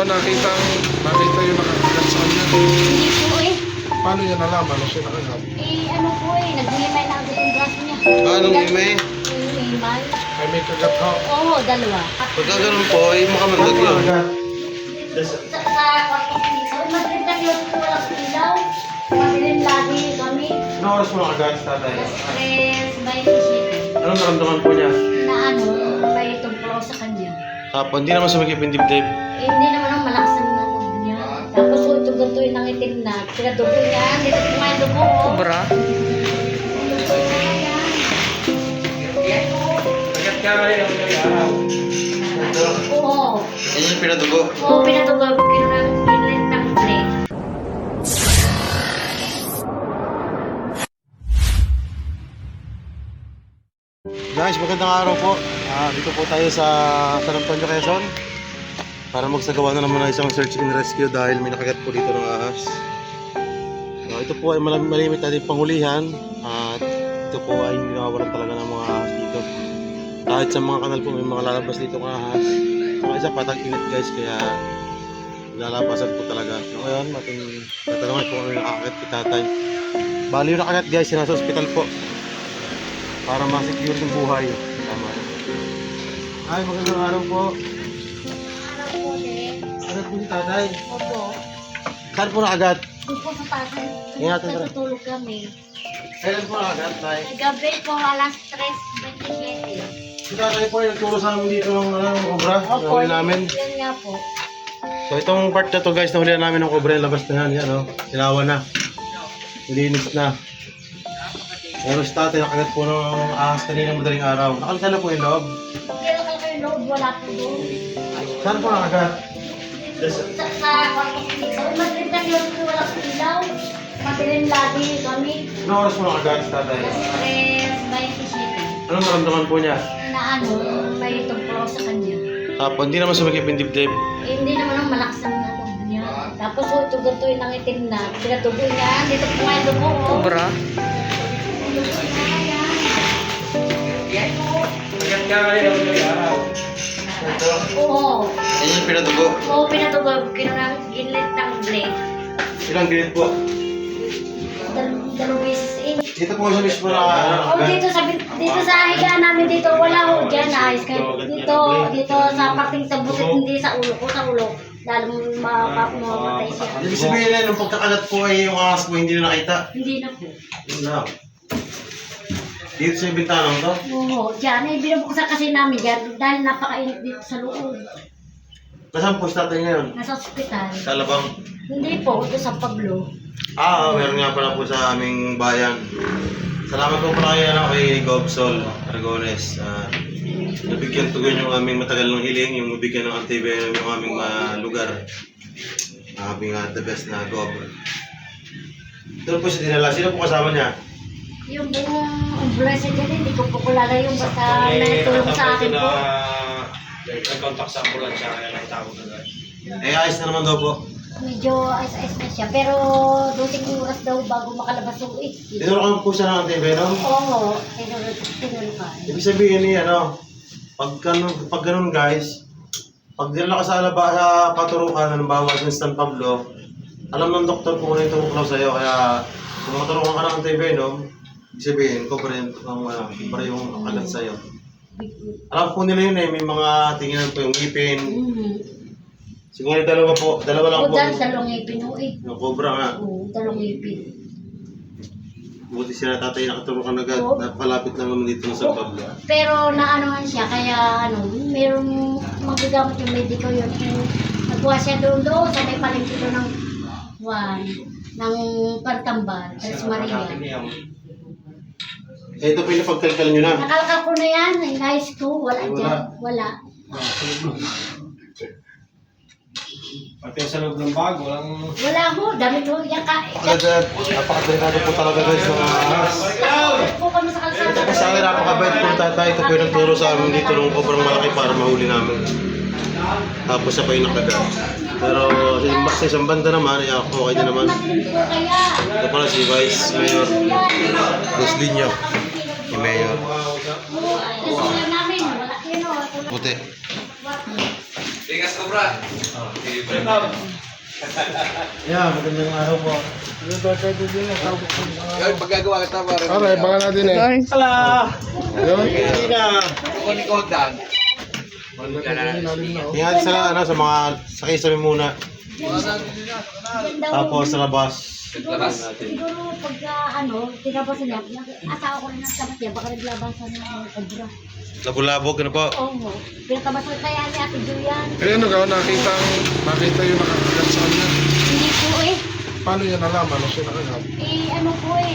nakita yung nakakagat sa kanya. Hindi po eh. Paano niya nalaman na siya nakagat? Ano po eh, naglimay na agad yung braso niya. Anong limay? Yung limay. Ay, may kagat ho. Oo, dalawa. Pagka ganun po, ay makamandag yun. Sa kwarto ko dito, Madrid na yun po walang ilaw. Madilim lagi kami. Ano oras mo nakagat, tatay? Stress, may isip. Anong naramdaman po niya? Na may tumplo sa kanya. Hindi naman sumikip yung dibdib. Hindi naman ang malakas ang ano niya. Tapos ito ganito yung nangitim na. Pinadugo niya, dito po nga yung dugo. Sobra. Kagat ka rin ang araw. Oo. Yan yung pinadugo. Oo, pinadugo. Kinalit ng plate. Guys, magandang araw po. Dito po tayo sa San Antonio, Quezon para magsagawa na naman ng isang search and rescue dahil may nakagat po dito ng ahas. Ito po ay malimit natin panghulihan at ito po ay hindi nakawalan talaga ng mga ahas dito. Kahit sa mga kanal po may mga lalabas dito ng ahas. Saka isa patag init guys, kaya lalabasan po talaga. So ngayon, ating tatanungin po kung may nakakagat kay tatay. Bali yung nakagat guys, nasa ospital po para ma-secure yung buhay. Tama. Ay, magandang araw po. Araw po din. Ano po si tatay? Opo. Saan po nakagat? Doon po sa tasan. Ingatan mo rin. Natutulog kami. Kailan po nakagat, tay? Gabi po, alas 3:27. Si tatay po ay nagturo sa amin dito ng obra. Opo, Nahuli namin. yun nga po. So itong part na to guys, nahuli namin ng obra yung labas na yan. Yan o, sinawa na. Nilinis na. Pero si tatay nakagat po ng ahas kanina madaling araw. Nakalisan na po yung loob. Kailan kayo loob, wala po doon. Saan po nakagat? Sa kwarto ko dito, Madrid na yun po walang ilaw. Madilim lagi kami. Ano oras po nakagat si tatay? Stress, may isip. Anong naramdaman po niya? Na may tumplo sa kanya. Hindi naman sumikip yung dibdib. Hindi naman ang malakas ang ano niya. Tapos ito ganito yung nangitim na. Pinadugo niya, dito po nga yung dugo. Sobra. Kagat ka rin ang araw. Oo. Yan yung pinadugo. Oo, pinadugo. Kinalit ng blade. Ilang gilid po? Dalawang beses eh. Dito po sa mismo na Oh, dito sa higaan namin dito, wala ho dyan, ayos. Kaya dito sa parting sa busit, hindi sa ulo ko, sa ulo. Lalo mamatay siya. Ibig sabihin na, nung pagkakagat po ay yung ahas po hindi na nakita. Hindi na po. Yun na. Dito sa bintana to? Oo, dyan. Eh, binubuksan kasi namin dyan dahil napakainit dito sa loob. Nasaan po sa tatay ngayon? Nasa ospital. Sa Alabang? Hindi po, ito sa Pablo. Meron nga pala po sa aming bayan. Salamat po pala kay Gobsol Aragones. Nabigyan tugon yung aming matagal ng hiling, yung mabigyan ng antivenom yung aming lugar. Aming the best na Gob. Doon po siya dinala. Sino po kasama niya? Yung buong blessed dyan, hindi ko po kulala yung basta natulong sa akin po. Nag-contact sa ambulansya kaya naitawag na guys. Ayos na naman daw po. Medyo ayos-ayos na siya. Pero doting oras daw bago makalabas yung Tinurukan po siya ng antivenom? Oo, tinulungan. Ibig sabihin niya, pag ganun guys, pag dinala ka sa paturukan, halimbawa sa San Pablo, alam ng doktor kung ano yung turuklaw sa'yo, kaya kung maturukan ka ng antivenom, ibig sabihin, cover yung kagat sa'yo. Alam po nila yun may mga tinginan po yung ngipin. Siguro dalawa lang po. Dalawang ipin ho eh. Yung cobra nga. Oo, dalawang ipin. Buti sila tatay nakaturukan agad, Oo. napalapit lang naman dito sa San Pablo. Pero naanohan siya, kaya merong magagamit yung medico yun. Nagkuha siya doon sa may palengke doon ng Pantambal, Tres Maria. Ito po yung napagkalkal nyo na. Nakalakal ko na yan, inayos ko, wala dyan, wala. Pati sa loob ng bag, walang... Wala ho, damit ho, yan ka. Agad, napakadelikado po talaga guys ng ahas. Takot po kami sa kalsada. Kasi sa akin napakabait po yung tatay. Ito po yung nagturo sa amin dito ng cobrang malaki para mahuli namin. Tapos siya pa yung nakagat. Pero sa isang banda naman, okay na naman. Matilim po kaya. Ito pala si Vice Mayor Buslinyo. Si Mayor. Kasi namin, wala yun o. Puti. Tigas ko, bra. Yeah, magandang araw po. Pagkagawa kita para Aray, baka natin eh. Hala! Ayun. Hindi na. kunikot lang. Ingat sa mga sakay sa muna. Yan daw. Tapos sa labas. Siguro pagka tinabasan niya, asawa ko rin ng sabat niya, baka naglabasan ng obra. Labog-labog, ano po? Oo. Pinatabasan kaya ni Ate Julian. Kaya ano ka, nakita yung nakakagat sa kanya. Hindi po eh. Paano niya nalaman na siya nakagat?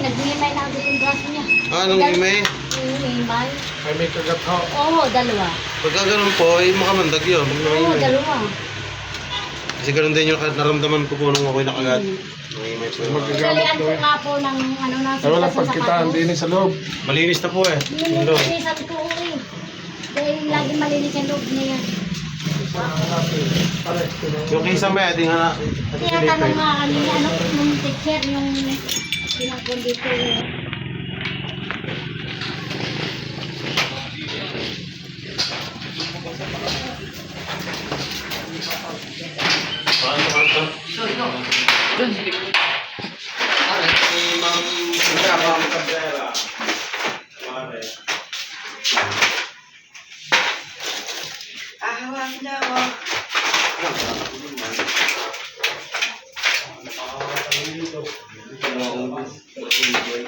Naghihimay na agad yung braso niya. Anong ime? Himay. Ay, may kagat ho. Oo, dalawa. Pagka ganun po, makamandag yun. Oo, dalawa. Kasi ganun din yung naramdaman ko po nung ako'y nakagat. May po. Dalian ko nga po ng nasa Ay, walang pagkitaan din sa loob. Malinis na po eh. Nilinisan ko eh. Dahil lagi malinis ang loob niya yan. Yung kisa may ating na. Kaya tanong nga kanina, nung teacher, yung pinakon dito eh.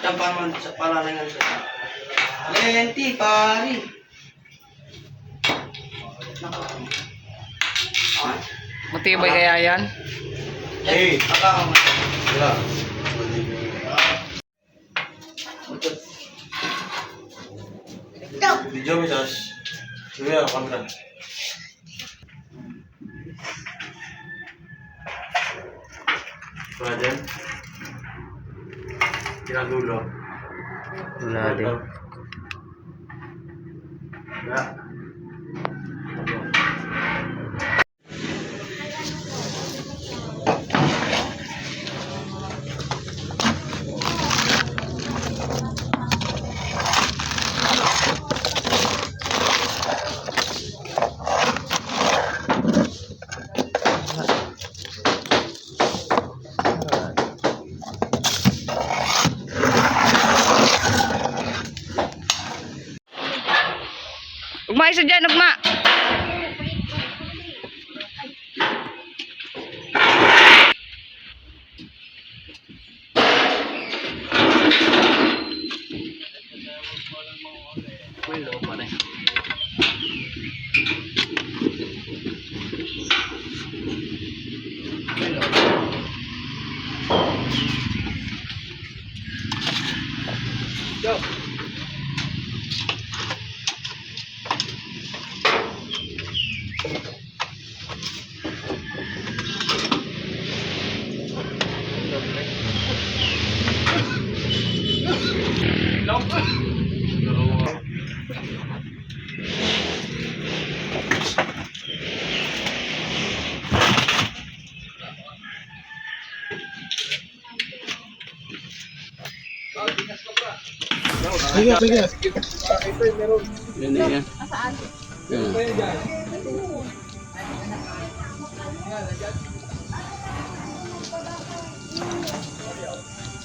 Tampaman sa palalangan sa lenti, pari. Matibay kaya yan? Hey! Wala. Video mo, Josh. Sige, kamera. Wala din? Kinagulo. Wala din. Wala. Ugma isa dyan, ugma! Sige, sige. Yan yan.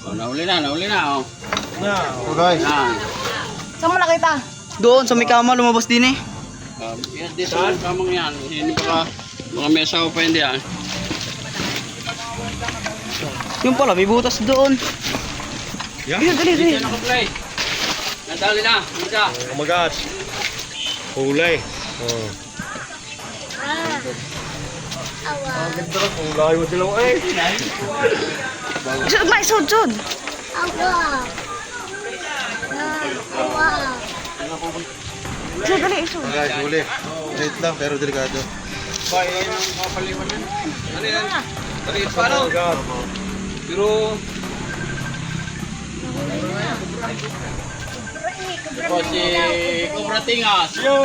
Oh, nahuli na, oh. So guys, Yan. Saan mo nakita? Doon, sa may kama, lumabas din eh. Yan, di sa kamang yan. Hindi pa mga may asawa pa hindi yan. Yung pala, may butas doon. yeah. Ayun, dali, dali. Yan naka-play. Nadali na, isa. Oh my gosh. Kulay. Oh. Isod, ma, isod, isod. Isod, dali, isod. So guys, huli. Wait lang, pero delikado. Pero ito si Cobra Tingas. Yo!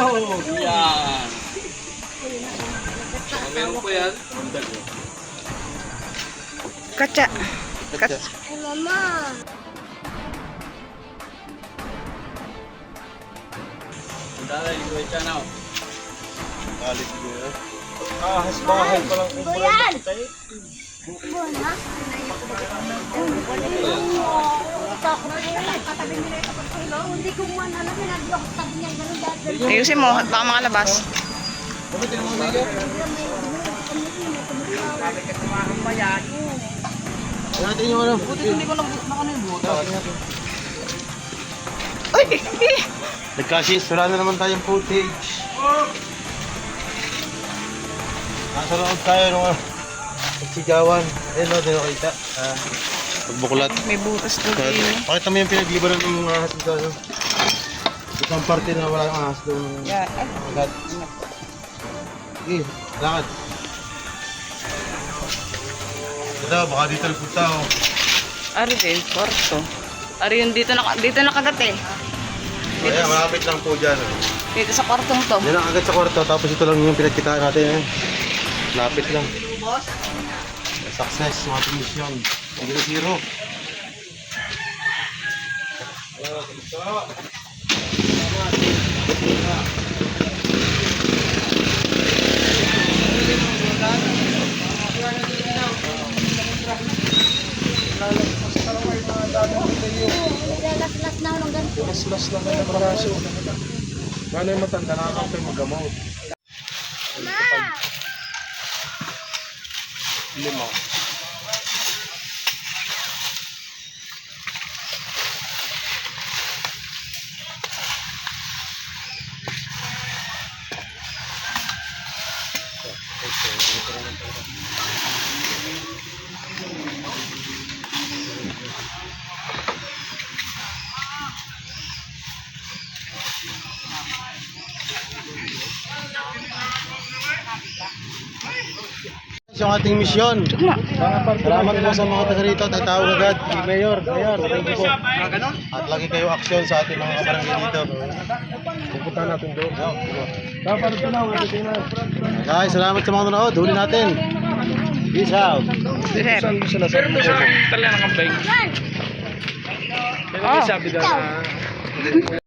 Yan. Meron po yan. Kaca. Dala, hindi ko ito na. Kalit ko yun. Ahas bahay pa lang kung Buyan! Hindi ko man alam, hindi ako sabi niya gano'n dahil Ayusin mo, baka makalabas. Natin yung ano. Hindi ko nakano yung buto. Uy! Nagkashis, wala na naman tayong footage. Nasa loob tayo nung pagsigawan. Ayun o, din nakita. Pagbuklat. May butas doon eh. Pakita mo yung pinaglibaran ng mga ahas dito. Ano? Isang parte na wala yung ahas doon. Yan. Ay, Agad. Sige, lakad. Ito, baka dito nagpunta oh. ari din, kwarto. Ari yun dito nakagat eh. Ayan, malapit lang po dyan. Oh. Dito sa kwartong to. Yan ang agad sa kwarto, tapos ito lang yung pinagkitaan natin. Lapit lang. Success, mga mission. Sige, 0. Las-las na ako ng ganito. Mas lang na braso. Paano yung matanda nakakapay magamot? Lima. Yung ating misyon. Salamat po sa mga taga rito at tawag agad kay Mayor. Mayor, thank you po. At lagi kayo aksyon sa ating mga kabarangay dito. Pupunta natin doon. Dapat ito na, Guys, salamat sa mga nanood. Huli natin. Peace out. saan mo sila sa Talaga nakabay. Oh. sabi daw na